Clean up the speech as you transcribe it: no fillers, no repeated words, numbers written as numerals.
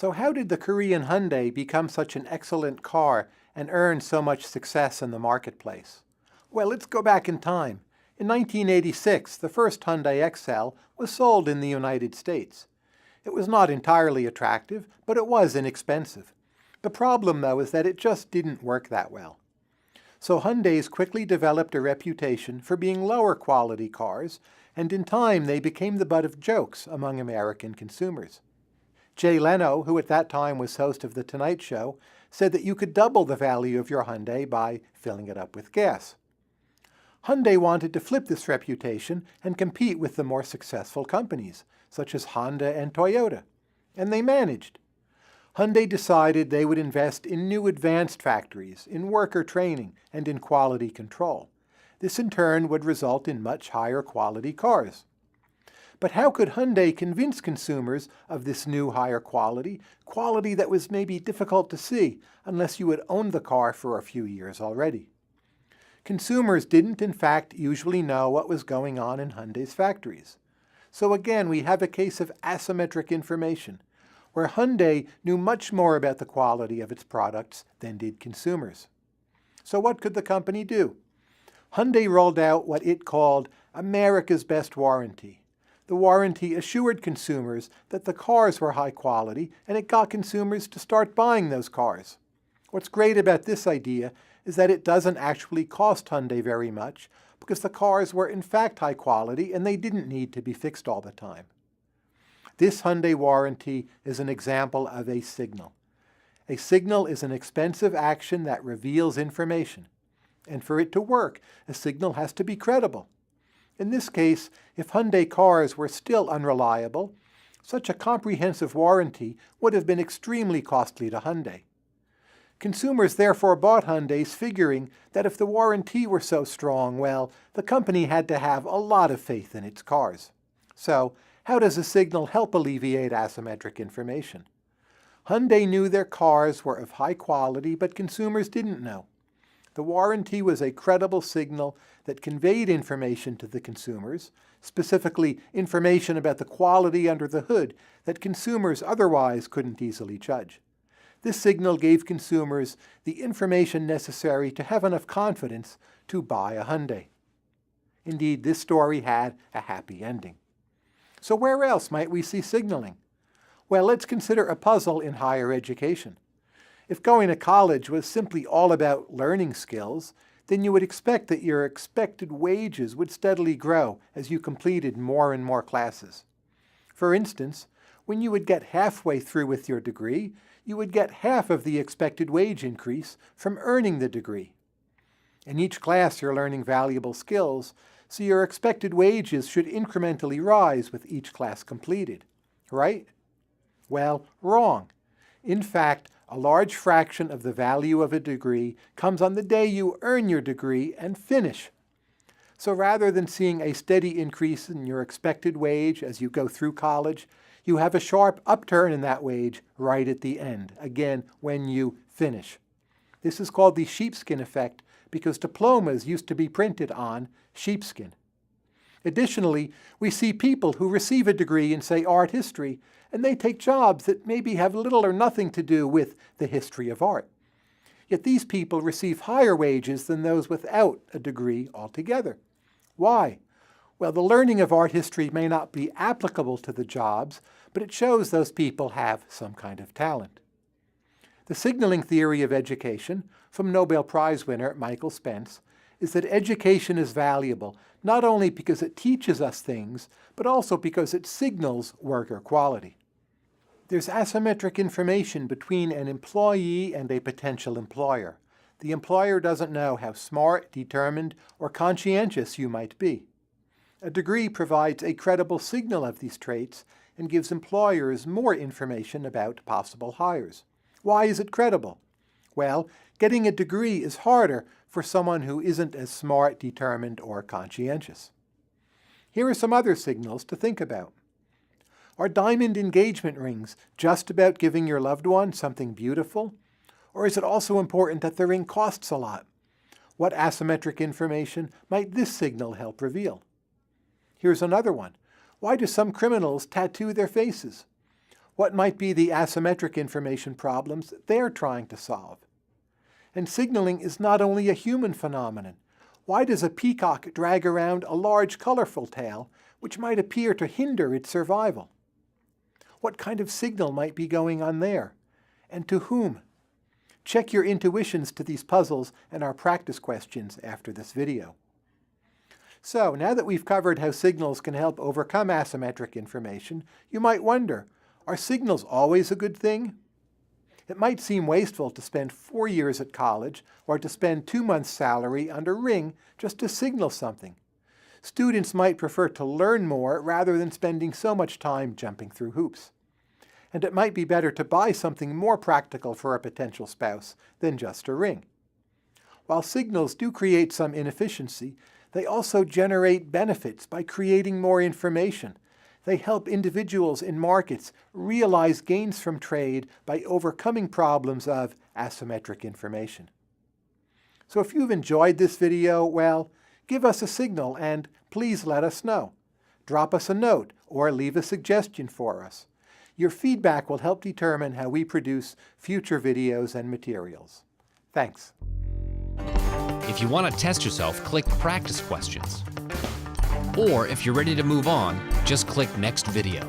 So how did the Korean Hyundai become such an excellent car and earn so much success in the marketplace? Well, let's go back in time. In 1986, the first Hyundai Excel was sold in the United States. It was not entirely attractive, but it was inexpensive. The problem, though, is that it just didn't work that well. So Hyundais quickly developed a reputation for being lower quality cars, and in time they became the butt of jokes among American consumers. Jay Leno, who at that time was host of The Tonight Show, said that you could double the value of your Hyundai by filling it up with gas. Hyundai wanted to flip this reputation and compete with the more successful companies, such as Honda and Toyota, and they managed. Hyundai decided they would invest in new advanced factories, in worker training, and in quality control. This in turn would result in much higher quality cars. But how could Hyundai convince consumers of this new higher quality that was maybe difficult to see unless you had owned the car for a few years already? Consumers didn't in fact usually know what was going on in Hyundai's factories. So again, we have a case of asymmetric information, where Hyundai knew much more about the quality of its products than did consumers. So what could the company do? Hyundai rolled out what it called America's Best Warranty. The warranty assured consumers that the cars were high quality, and it got consumers to start buying those cars. What's great about this idea is that it doesn't actually cost Hyundai very much, because the cars were in fact high quality and they didn't need to be fixed all the time. This Hyundai warranty is an example of a signal. A signal is an expensive action that reveals information. And for it to work, a signal has to be credible. In this case, if Hyundai cars were still unreliable, such a comprehensive warranty would have been extremely costly to Hyundai. Consumers therefore bought Hyundais figuring that if the warranty were so strong, well, the company had to have a lot of faith in its cars. So, how does a signal help alleviate asymmetric information? Hyundai knew their cars were of high quality, but consumers didn't know. The warranty was a credible signal that conveyed information to the consumers, specifically information about the quality under the hood that consumers otherwise couldn't easily judge. This signal gave consumers the information necessary to have enough confidence to buy a Hyundai. Indeed, this story had a happy ending. So where else might we see signaling? Well, let's consider a puzzle in higher education. If going to college was simply all about learning skills, then you would expect that your expected wages would steadily grow as you completed more and more classes. For instance, when you would get halfway through with your degree, you would get half of the expected wage increase from earning the degree. In each class you're learning valuable skills, so your expected wages should incrementally rise with each class completed. Right? Well, wrong. In fact, a large fraction of the value of a degree comes on the day you earn your degree and finish. So rather than seeing a steady increase in your expected wage as you go through college, you have a sharp upturn in that wage right at the end, again, when you finish. This is called the sheepskin effect because diplomas used to be printed on sheepskin. Additionally, we see people who receive a degree in, say, art history, and they take jobs that maybe have little or nothing to do with the history of art. Yet these people receive higher wages than those without a degree altogether. Why? Well, the learning of art history may not be applicable to the jobs, but it shows those people have some kind of talent. The signaling theory of education, from Nobel Prize winner Michael Spence, is that education is valuable not only because it teaches us things, but also because it signals worker quality. There's asymmetric information between an employee and a potential employer. The employer doesn't know how smart, determined, or conscientious you might be. A degree provides a credible signal of these traits and gives employers more information about possible hires. Why is it credible? Well, getting a degree is harder for someone who isn't as smart, determined, or conscientious. Here are some other signals to think about. Are diamond engagement rings just about giving your loved one something beautiful? Or is it also important that the ring costs a lot? What asymmetric information might this signal help reveal? Here's another one. Why do some criminals tattoo their faces? What might be the asymmetric information problems that they're trying to solve? And signaling is not only a human phenomenon. Why does a peacock drag around a large, colorful tail, which might appear to hinder its survival? What kind of signal might be going on there? And to whom? Check your intuitions to these puzzles and our practice questions after this video. So, now that we've covered how signals can help overcome asymmetric information, you might wonder, are signals always a good thing? It might seem wasteful to spend 4 years at college or to spend 2 months' salary on a ring just to signal something. Students might prefer to learn more rather than spending so much time jumping through hoops. And it might be better to buy something more practical for a potential spouse than just a ring. While signals do create some inefficiency, they also generate benefits by creating more information. They help individuals in markets realize gains from trade by overcoming problems of asymmetric information. So if you've enjoyed this video, well, give us a signal and please let us know. Drop us a note or leave a suggestion for us. Your feedback will help determine how we produce future videos and materials. Thanks. If you want to test yourself, click Practice Questions. Or if you're ready to move on, just click Next Video.